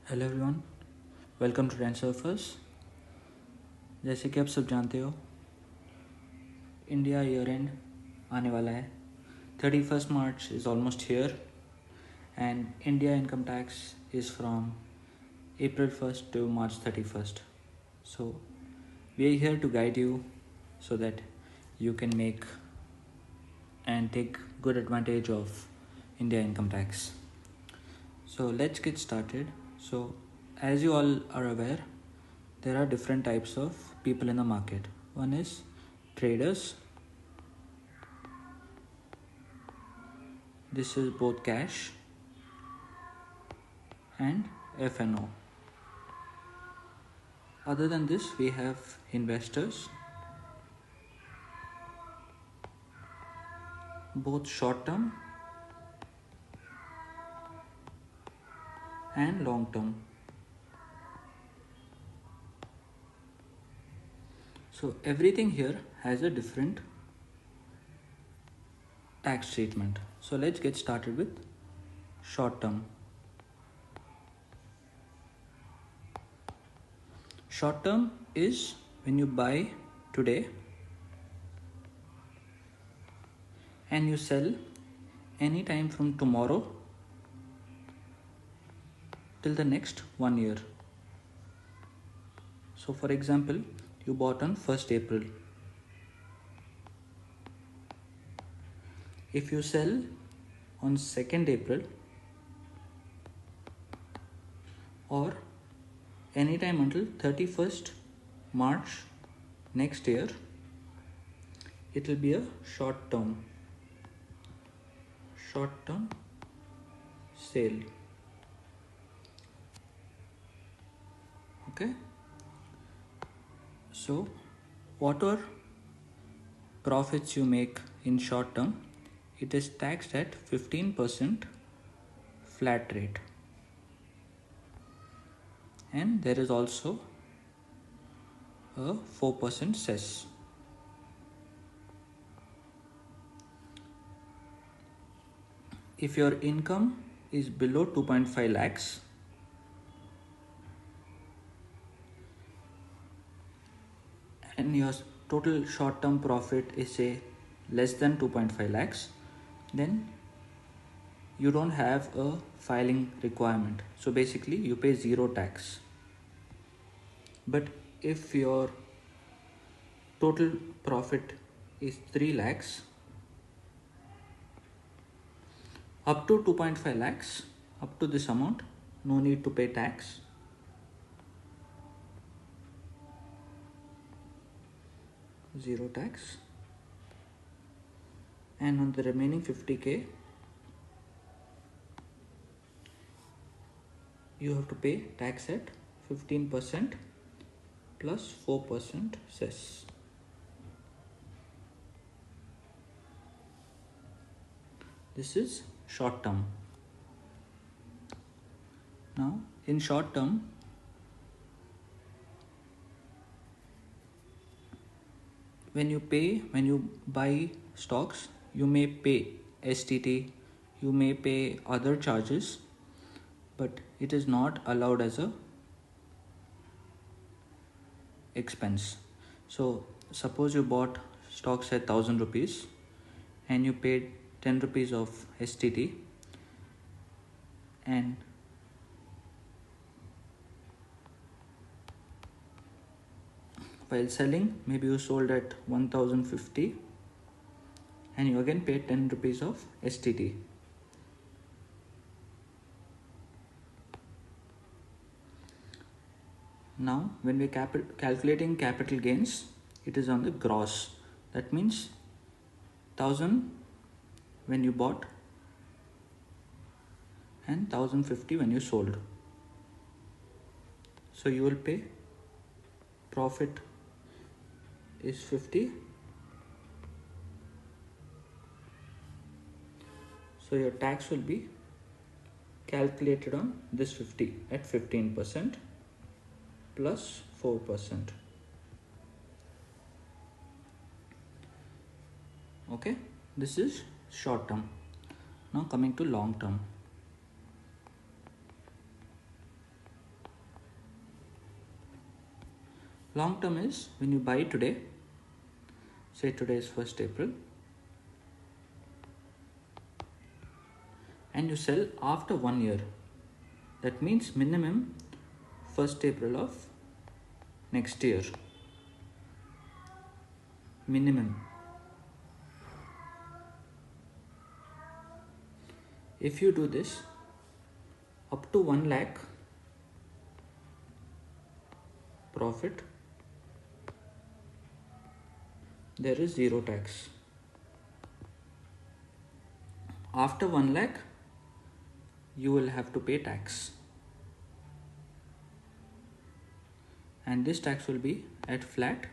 Hello everyone, welcome to Trend Surfers. जैसे कि आप सब जानते हो, इंडिया ईयर एंड आने वाला है। 31st March is almost here and India income tax is from April 1st to March 31st. So we are here to guide you so that you can make and take good advantage of India income tax. So let's get started. So as you all are aware, there are different types of people in the market. One is traders. This is both cash and FNO. Other than this, we have investors, both short term and long term. So everything here has a different tax treatment. So let's get started with short term. Short term is when you buy today and you sell anytime from tomorrow till the next 1 year. So for example, you bought on 1st April. If you sell on 2nd April or anytime until 31st March next year, it will be a short term sale. Okay, so whatever profits you make in short term, it is taxed at 15% flat rate, and there is also a 4% cess. If your income is below 2.5 lakhs, and your total short term profit is say less than 2.5 lakhs, then you don't have a filing requirement. So basically you pay zero tax. But if your total profit is 3 lakhs up to 2.5 lakhs, up to this amount, no need to pay tax. Zero tax. And on the remaining 50k, you have to pay tax at 15% plus 4% cess. This is short term. Now in short term, when you buy stocks, you may pay STT, you may pay other charges, but it is not allowed as a expense. So suppose you bought stocks at 1000 rupees and you paid 10 rupees of STT, and while selling, maybe you sold at 1050 and you again paid 10 rupees of STT. Now when we calculating capital gains, it is on the gross. That means 1000 when you bought and 1050 when you sold. So you will pay profit is 50. So your tax will be calculated on this 50 at 15% plus 4%. Okay, this is short term. Now coming to long term. Long term is when you buy today, say today is 1st April, and you sell after 1 year. That means minimum 1st April of next year. Minimum. If you do this up to 1 lakh profit, there is zero tax. After 1 lakh, you will have to pay tax. And this tax will be at flat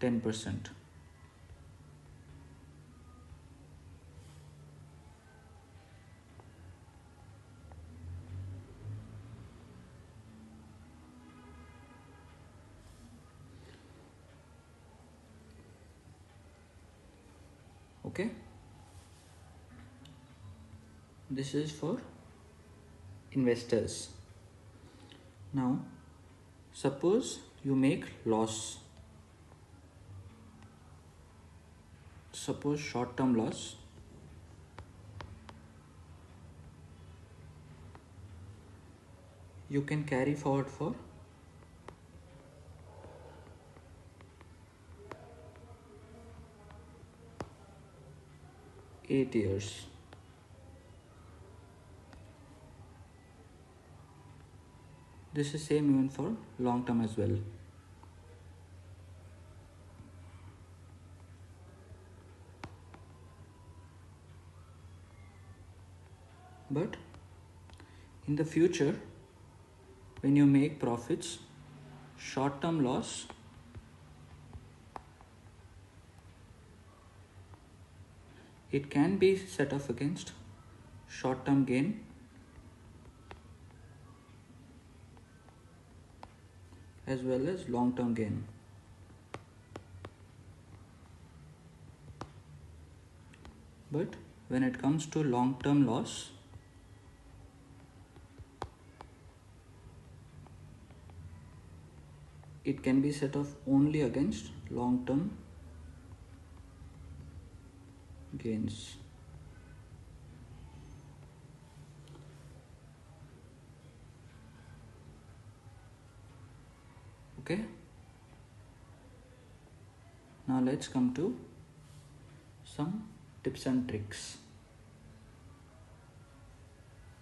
10%. Okay, this is for investors. Now suppose you make loss, suppose short-term loss, you can carry forward for 8 years. This is same even for long term as well. But in the future, when you make profits, short term loss it can be set off against short term gain as well as long term gain. But when it comes to long term loss, it can be set off only against long term gains. Okay, now let's come to some tips and tricks.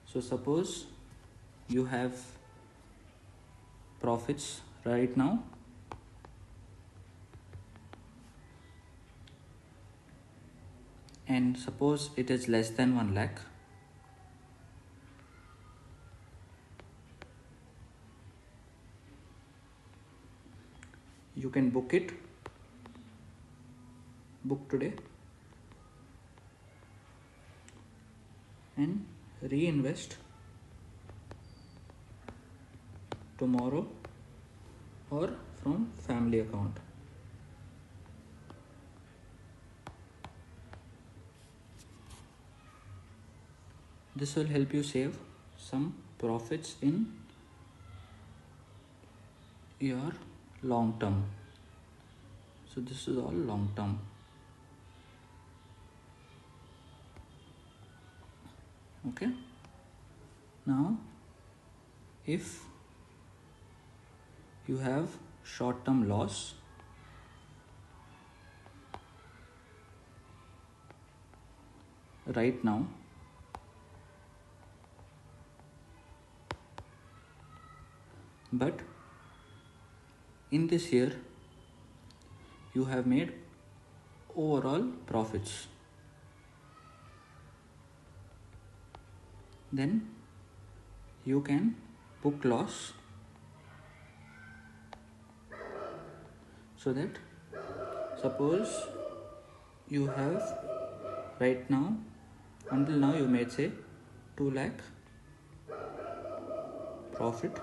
So suppose you have profits right now, and suppose it is less than 1 lakh. You can book today and reinvest tomorrow or from family account. This will help you save some profits in your long term. So this is all long term. Okay, now if you have short term loss, right now, but in this year you have made overall profits, then you can book loss so that suppose you have right now, until now you made say 2 lakh profit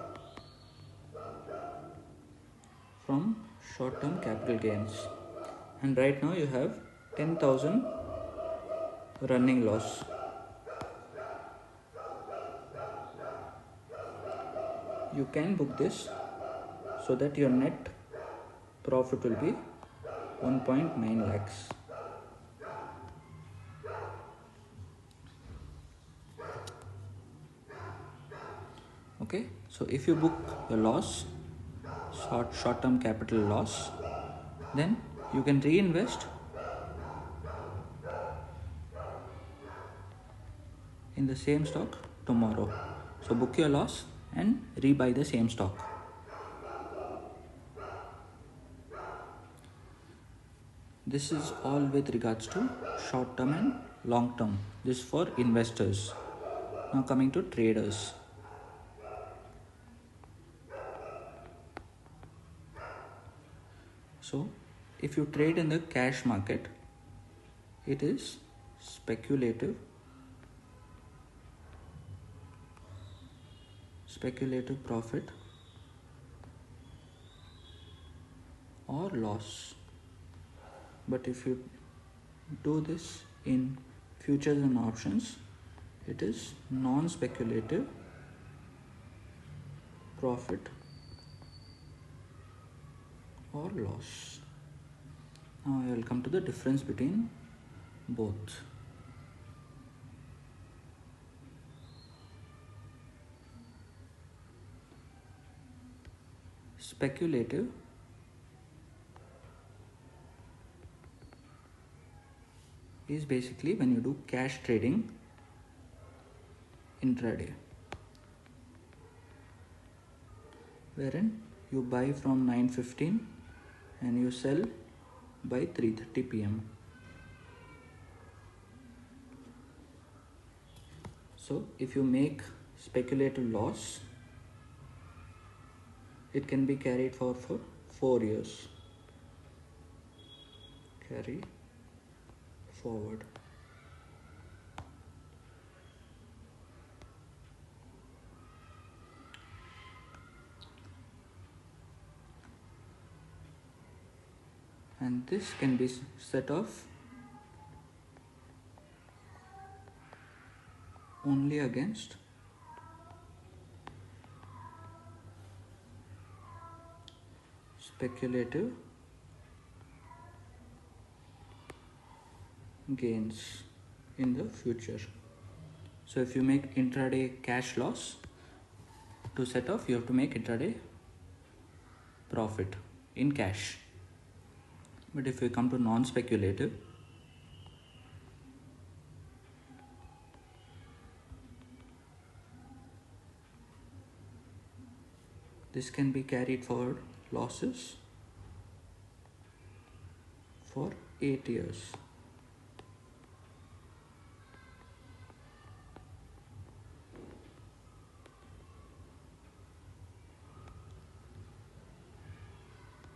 from short-term capital gains, and right now you have 10,000 running loss. You can book this so that your net profit will be 1.9 lakhs. Okay, so if you book your loss, short-term capital loss, then you can reinvest in the same stock tomorrow. So book your loss and rebuy the same stock. This is all with regards to short term and long term. This is for investors. Now coming to traders. So if you trade in the cash market, it is speculative profit or loss. But if you do this in futures and options, it is non-speculative profit or loss. Now I will come to the difference between both. Speculative is basically when you do cash trading intraday, wherein you buy from 9:15 and you sell by 3:30 p.m. So if you make speculative loss, it can be carried for 4 years. Carry forward. And this can be set off only against speculative gains in the future. So if you make intraday cash loss, to set off you have to make intraday profit in cash. But if you come to non-speculative, this can be carried forward losses for 8 years.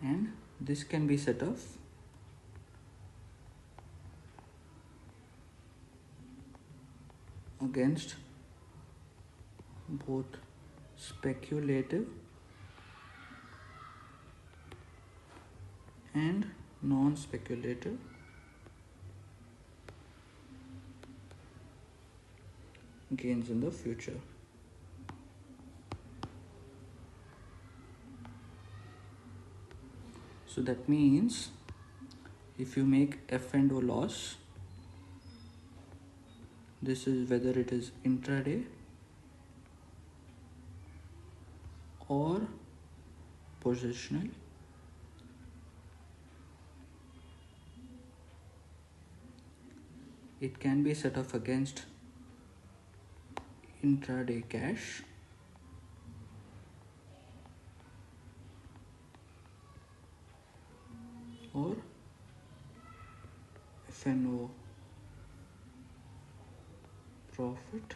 And this can be set off against both speculative and non-speculative gains in the future. So that means if you make F&O loss, this is whether it is intraday or positional, it can be set off against intraday cash or F&O profit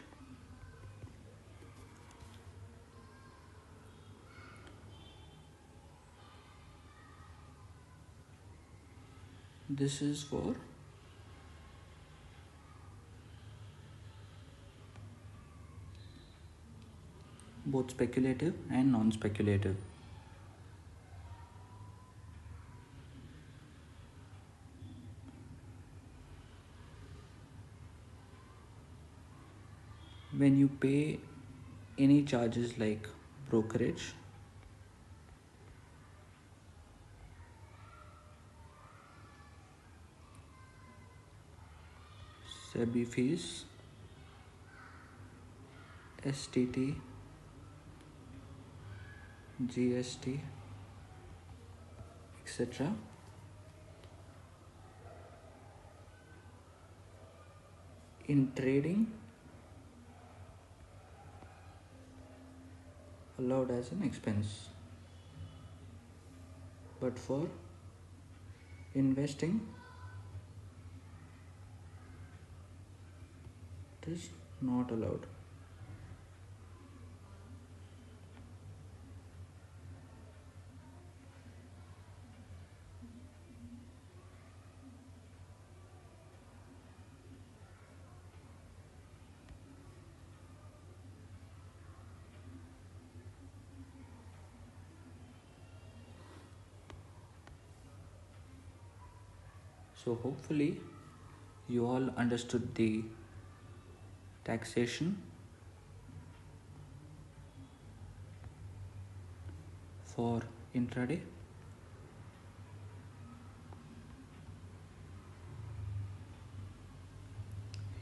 this is for both speculative and non-speculative. When you pay any charges like brokerage, SEBI fees, STT, GST, etc. In trading, allowed as an expense, but for investing it is not allowed. So hopefully you all understood the taxation for intraday.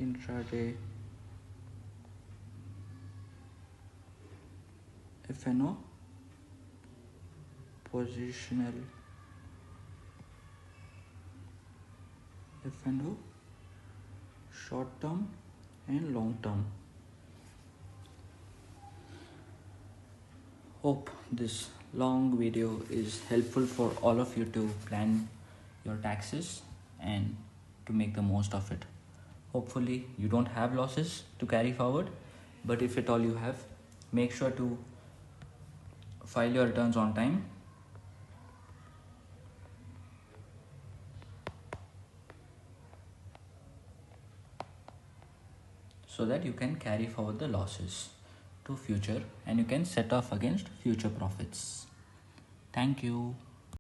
Intraday FNO, positional FNO, short term and long term. Hope this long video is helpful for all of you to plan your taxes and to make the most of it. Hopefully you don't have losses to carry forward, but if at all you have, make sure to file your returns on time so that you can carry forward the losses to future and you can set off against future profits. Thank you.